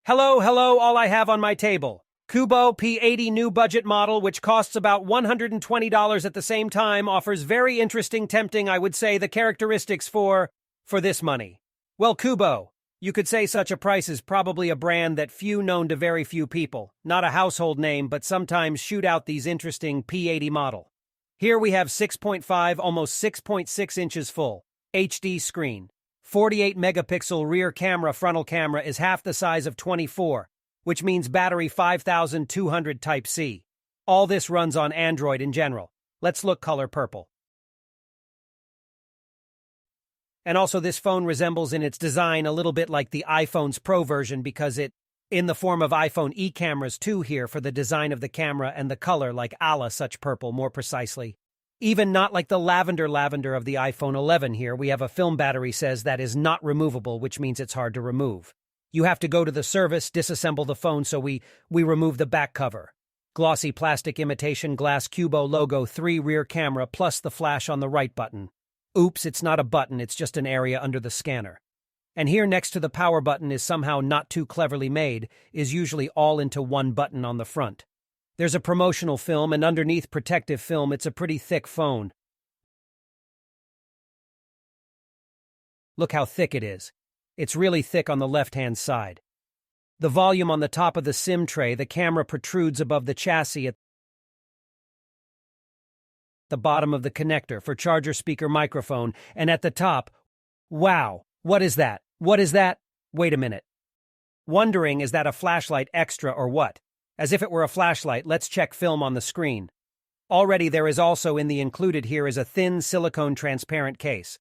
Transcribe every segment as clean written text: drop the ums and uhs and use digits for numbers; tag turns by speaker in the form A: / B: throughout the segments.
A: Hello, all I have on my table. Cubot P80 new budget model, which costs about $120 at the same time, offers very interesting, tempting, I would say, the characteristics for this money. Well, Cubot, you could say such a price is probably a brand that few known to very few people. Not a household name, but sometimes shoot out these interesting P80 model. Here we have 6.5, almost 6.6 inches full, HD screen. 48 megapixel rear camera frontal camera is half the size of 24, which means battery 5200 Type-C. All this runs on Android in general. Let's look color purple. And also this phone resembles in its design a little bit like the iPhone's Pro version because it, in the form of iPhone E cameras too here for the design of the camera and the color like such purple more precisely. Even not like the lavender of the iPhone 11 here, we have a film battery says that is not removable, which means it's hard to remove. You have to go to the service, disassemble the phone, so we remove the back cover. Glossy plastic imitation glass Cubot logo 3 rear camera plus the flash on the right button. Oops, it's not a button, it's just an area under the scanner. And here next to the power button is somehow not too cleverly made, is usually all into one button on the front. There's a promotional film, and underneath protective film, it's a pretty thick phone. Look how thick it is. It's really thick on the left-hand side. The volume on the top of the SIM tray, the camera protrudes above the chassis at the bottom of the connector for charger speaker microphone, and at the top, wow, what is that? What is that? Wait a minute. Wondering, is that a flashlight extra or what? As if it were a flashlight, let's check film on the screen. Already there is also in the included here is a thin silicone transparent case.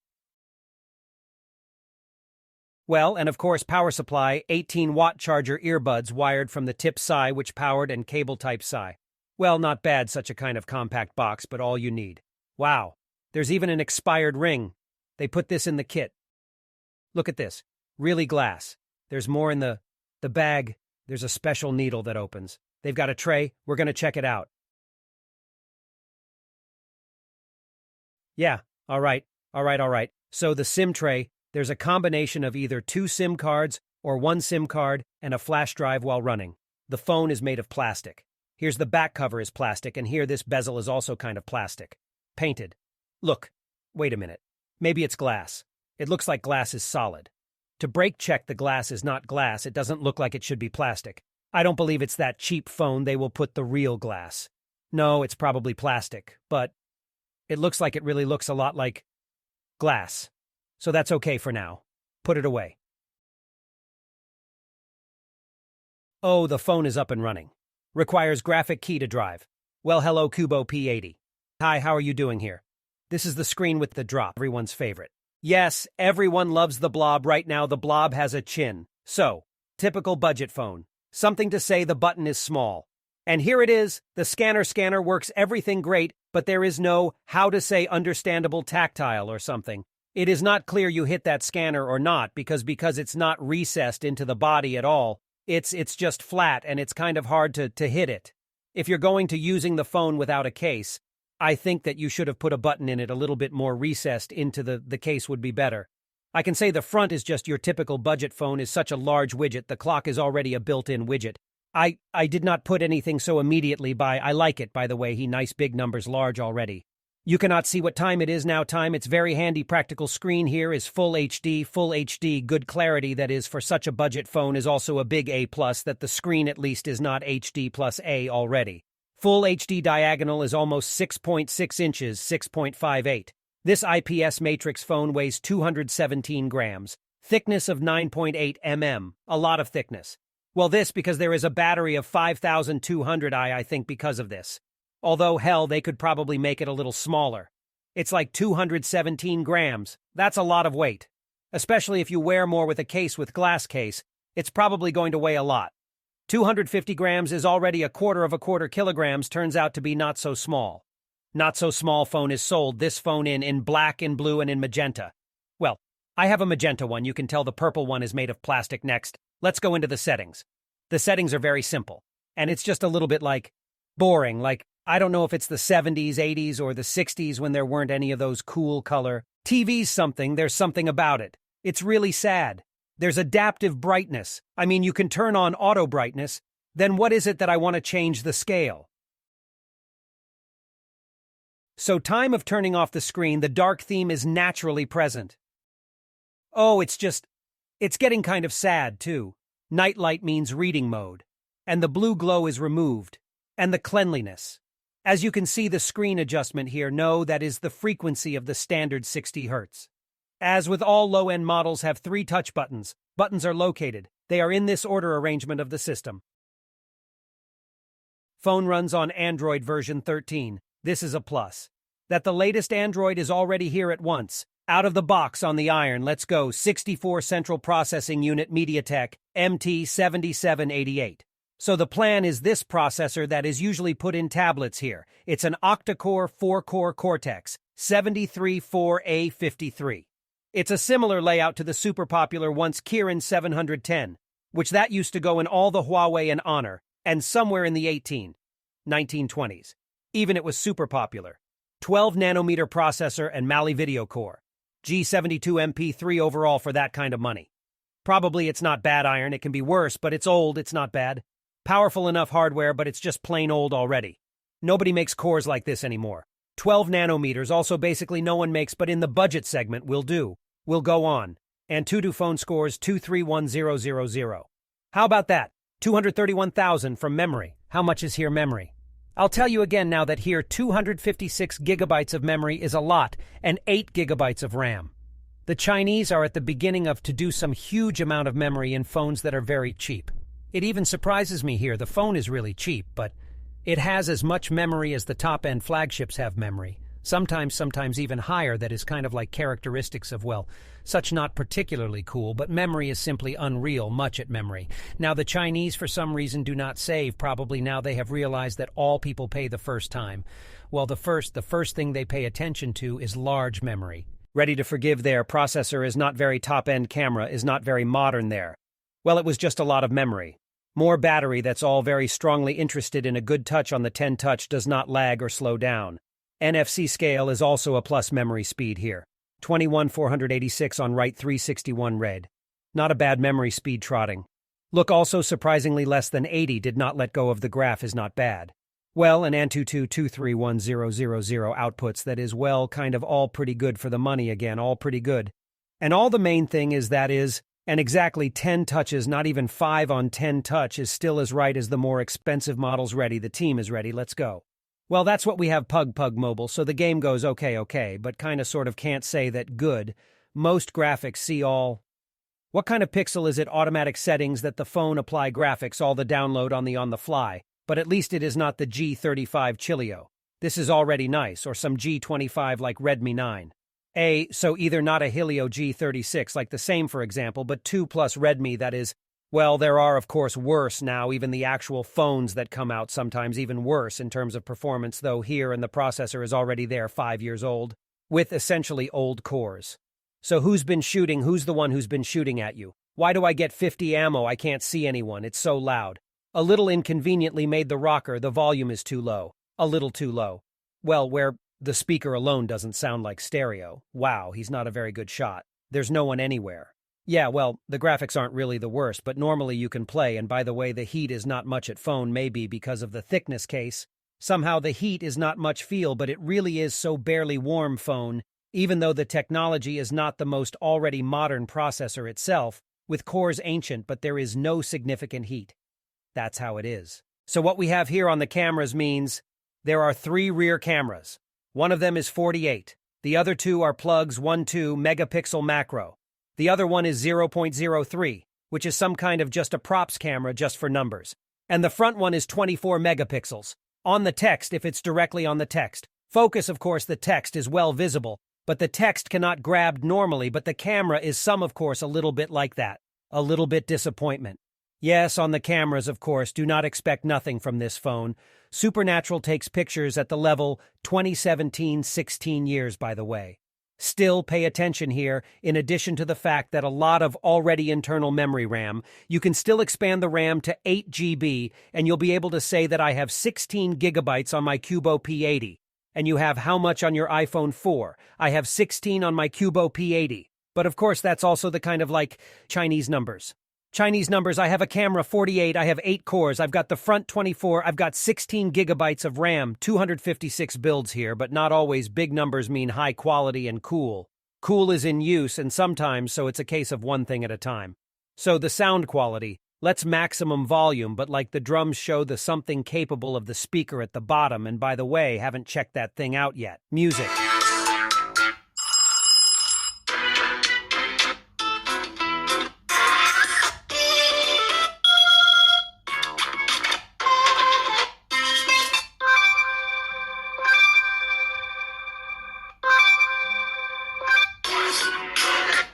A: Well, and of course power supply, 18-watt charger earbuds wired from the tip side which powered and cable type side. Well, not bad such a kind of compact box, but all you need. Wow, there's even an expired ring. They put this in the kit. Look at this, really glass. There's more in the bag. There's a special needle that opens. They've got a tray. We're going to check it out. Yeah, all right. So the SIM tray, there's a combination of either 2 SIM cards or 1 SIM card and a flash drive while running. The phone is made of plastic. Here's the back cover is plastic, and here this bezel is also kind of plastic. Painted. Look, wait a minute. Maybe it's glass. It looks like glass is solid. To brake check the glass is not glass, it doesn't look like it should be plastic. I don't believe it's that cheap phone they will put the real glass. No, it's probably plastic, but it looks like it really looks a lot like glass. So that's okay for now. Put it away. Oh, the phone is up and running. Requires graphic key to drive. Well, hello Cubot P80. Hi, how are you doing here? This is the screen with the drop, everyone's favorite. Yes, everyone loves the Blob right now. The Blob has a chin. So, typical budget phone. Something to say the button is small. And here it is. The scanner works everything great, but there is no, how to say, understandable tactile or something. It is not clear you hit that scanner or not because it's not recessed into the body at all. It's just flat and it's kind of hard to hit it. If you're going to using the phone without a case, I think that you should have put a button in it a little bit more recessed into the case would be better. I can say the front is just your typical budget phone is such a large widget. The clock is already a built-in widget. I did not put anything so immediately I like it, by the way. Nice big numbers large already. You cannot see what time it is now. It's very handy. Practical screen here is full HD, good clarity. That is for such a budget phone is also a big A+, that the screen at least is not HD plus A already. Full HD diagonal is almost 6.6 inches, 6.58. This IPS matrix phone weighs 217 grams. Thickness of 9.8 mm. A lot of thickness. Well, this because there is a battery of 5200 I think because of this. Although, hell, they could probably make it a little smaller. It's like 217 grams. That's a lot of weight. Especially if you wear more with a case with glass case, it's probably going to weigh a lot. 250 grams is already a quarter kilograms, turns out to be not so small. Not so small phone is sold, this phone in black, in blue, and in magenta. Well, I have a magenta one, you can tell the purple one is made of plastic next. Let's go into the settings. The settings are very simple, and it's just a little bit boring, I don't know if it's the 70s, 80s, or the 60s when there weren't any of those cool color TVs there's something about it. It's really sad. There's adaptive brightness. I mean, you can turn on auto brightness. Then what is it that I want to change the scale? So time of turning off the screen, the dark theme is naturally present. Oh, it's getting kind of sad, too. Night light means reading mode. And the blue glow is removed. And the cleanliness. As you can see the screen adjustment here, no, that is the frequency of the standard 60 Hz. As with all low-end models have 3 touch buttons. Buttons are located. They are in this order arrangement of the system. Phone runs on Android version 13. This is a plus. That the latest Android is already here at once. Out of the box on the iron, let's go. 64 Central Processing Unit MediaTek MT7788. So the plan is this processor that is usually put in tablets here. It's an octa-core 4-core Cortex 734A53. It's a similar layout to the super popular once Kirin 710, which that used to go in all the Huawei and Honor, and somewhere in the 1920s. Even it was super popular. 12-nanometer processor and Mali video core. G72 MP3 overall for that kind of money. Probably it's not bad iron, it can be worse, but it's old, it's not bad. Powerful enough hardware, but it's just plain old already. Nobody makes cores like this anymore. 12 nanometers, also basically no one makes, but in the budget segment will do. We'll go on. Antutu phone scores 231000. How about that? 231,000 from memory. How much is here memory? I'll tell you again now that here 256 gigabytes of memory is a lot, and 8 gigabytes of RAM. The Chinese are at the beginning of to do some huge amount of memory in phones that are very cheap. It even surprises me here, the phone is really cheap, but it has as much memory as the top-end flagships have memory. Sometimes even higher, that is kind of like characteristics of, well, such not particularly cool, but memory is simply unreal, much at memory. Now the Chinese for some reason do not save, probably now they have realized that all people pay the first time. Well, the first thing they pay attention to is large memory. Ready to forgive there, processor is not very top-end, camera is not very modern there. Well, it was just a lot of memory. More battery, that's all very strongly interested in a good touch on the 10 touch, does not lag or slow down. NFC scale is also a plus memory speed here. 21486 on write 361 read. Not a bad memory speed trotting. Look also surprisingly less than 80 did not let go of the graph is not bad. Well, an Antutu 231000 outputs that is well kind of all pretty good for the money again, all pretty good. And all the main thing is that is, and exactly 10 touches, not even 5 on 10 touch is still as right as the more expensive models ready, the team is ready, let's go. Well, that's what we have Pug Mobile, so the game goes okay, but kinda sort of can't say that good. Most graphics see all. What kind of pixel is it? Automatic settings that the phone apply graphics, all the download on the fly, but at least it is not the G35 Chilio. This is already nice, or some G25 like Redmi 9. So either not a Helio G36 like the same for example, but 2 plus Redmi that is. Well, there are, of course, worse now, even the actual phones that come out sometimes even worse in terms of performance, though here and the processor is already there 5 years old, with essentially old cores. So who's been shooting? Who's the one who's been shooting at you? Why do I get 50 ammo? I can't see anyone. It's so loud. A little inconveniently made the rocker, the volume is too low. A little too low. Well, where the speaker alone doesn't sound like stereo. Wow, he's not a very good shot. There's no one anywhere. Yeah, well, the graphics aren't really the worst, but normally you can play, and by the way, the heat is not much at phone, maybe because of the thickness case. Somehow the heat is not much feel, but it really is so barely warm phone, even though the technology is not the most already modern processor itself, with cores ancient, but there is no significant heat. That's how it is. So what we have here on the cameras means there are 3 rear cameras. One of them is 48. The other 2 are plugs 1-2 megapixel macro. The other one is 0.03, which is some kind of just a props camera just for numbers. And the front one is 24 megapixels. On the text, if it's directly on the text. Focus, of course, the text is well visible, but the text cannot grab normally, but the camera is some, of course, a little bit like that. A little bit disappointment. Yes, on the cameras, of course, do not expect nothing from this phone. Supernatural takes pictures at the level 2017, 16 years, by the way. Still, pay attention here, in addition to the fact that a lot of already internal memory RAM, you can still expand the RAM to 8 GB, and you'll be able to say that I have 16 gigabytes on my Cubot P80. And you have how much on your iPhone 4? I have 16 on my Cubot P80. But of course, that's also the kind of like Chinese numbers. Chinese numbers, I have a camera 48, I have 8 cores, I've got the front 24, I've got 16 gigabytes of RAM, 256 builds here, but not always big numbers mean high quality and cool. Cool is in use, and sometimes, so it's a case of one thing at a time. So the sound quality, let's maximum volume, but like the drums show the something capable of the speaker at the bottom, and by the way, haven't checked that thing out yet. Music.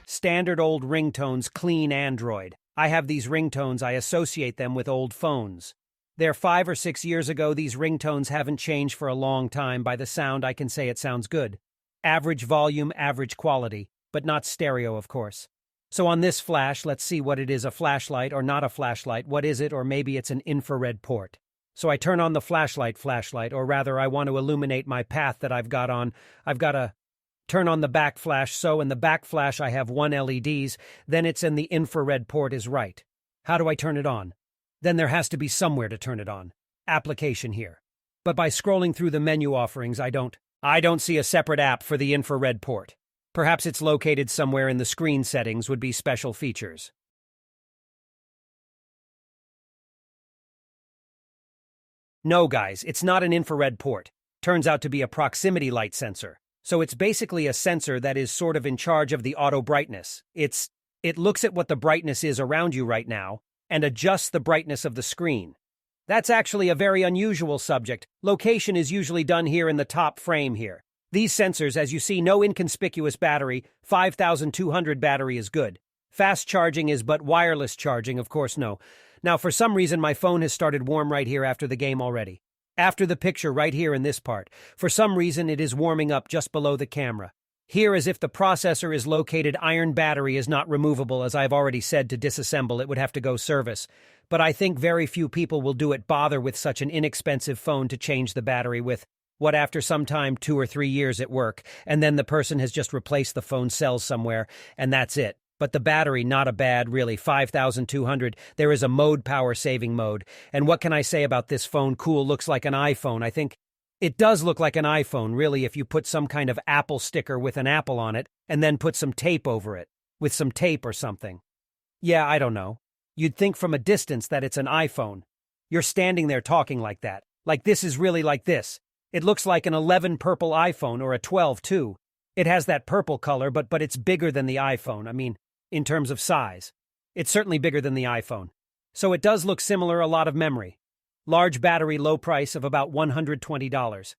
A: Standard old ringtones, clean Android. I have these ringtones, I associate them with old phones. They're 5 or 6 years ago, these ringtones haven't changed for a long time. By the sound, I can say it sounds good. Average volume, average quality, but not stereo, of course. So on this flash, let's see what it is, a flashlight or not a flashlight. What is it? Or maybe it's an infrared port. So I turn on the flashlight, or rather I want to illuminate my path that I've got on. I've got to turn on the back flash, so in the back flash I have 1 LEDs, then it's in the infrared port is right. How do I turn it on? Then there has to be somewhere to turn it on. Application here. But by scrolling through the menu offerings, I don't see a separate app for the infrared port. Perhaps it's located somewhere in the screen settings would be special features. No, guys, it's not an infrared port. Turns out to be a proximity light sensor. So it's basically a sensor that is sort of in charge of the auto brightness. It looks at what the brightness is around you right now and adjusts the brightness of the screen. That's actually a very unusual subject. Location is usually done here in the top frame here. These sensors, as you see, no inconspicuous battery, 5200 battery is good. Fast charging is but wireless charging, of course no. Now for some reason my phone has started warm right here after the game already. After the picture right here in this part, for some reason it is warming up just below the camera. Here, as if the processor is located, iron battery is not removable, as I've already said, to disassemble it would have to go service. But I think very few people will bother with such an inexpensive phone to change the battery with, what after some time, 2 or 3 years at work, and then the person has just replaced the phone cells somewhere, and that's it. But the battery, not a bad, really, 5200. There is a mode, power-saving mode. And what can I say about this phone? Cool, looks like an iPhone. I think it does look like an iPhone, really, if you put some kind of Apple sticker with an apple on it, and then put some tape over it, with some tape or something. Yeah, I don't know. You'd think from a distance that it's an iPhone. You're standing there talking like that. Like this is really like this. It looks like an 11 purple iPhone, or a 12, too. It has that purple color, but it's bigger than the iPhone. I mean, in terms of size. It's certainly bigger than the iPhone. So it does look similar, a lot of memory. Large battery, low price of about $120.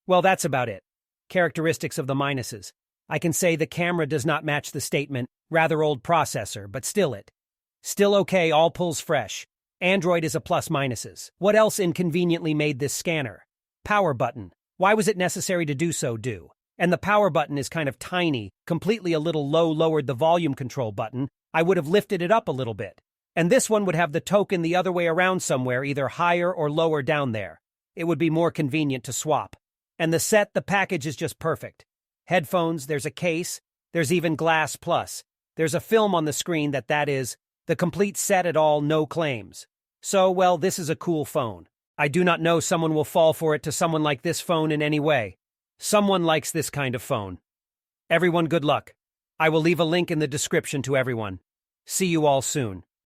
A: Well, that's about it. Characteristics of the minuses. I can say the camera does not match the statement, rather old processor, but still okay, all pulls fresh. Android is a plus minuses. What else inconveniently made this scanner? Power button. Why was it necessary to do so? And the power button is kind of tiny, completely a little lowered the volume control button. I would have lifted it up a little bit. And this one would have the token the other way around somewhere, either higher or lower down there. It would be more convenient to swap. And the package is just perfect. Headphones, there's a case, there's even glass plus. There's a film on the screen that is, the complete set at all, no claims. So, well, this is a cool phone. I do not know someone will fall for it to someone like this phone in any way. Someone likes this kind of phone. Everyone, good luck. I will leave a link in the description to everyone. See you all soon.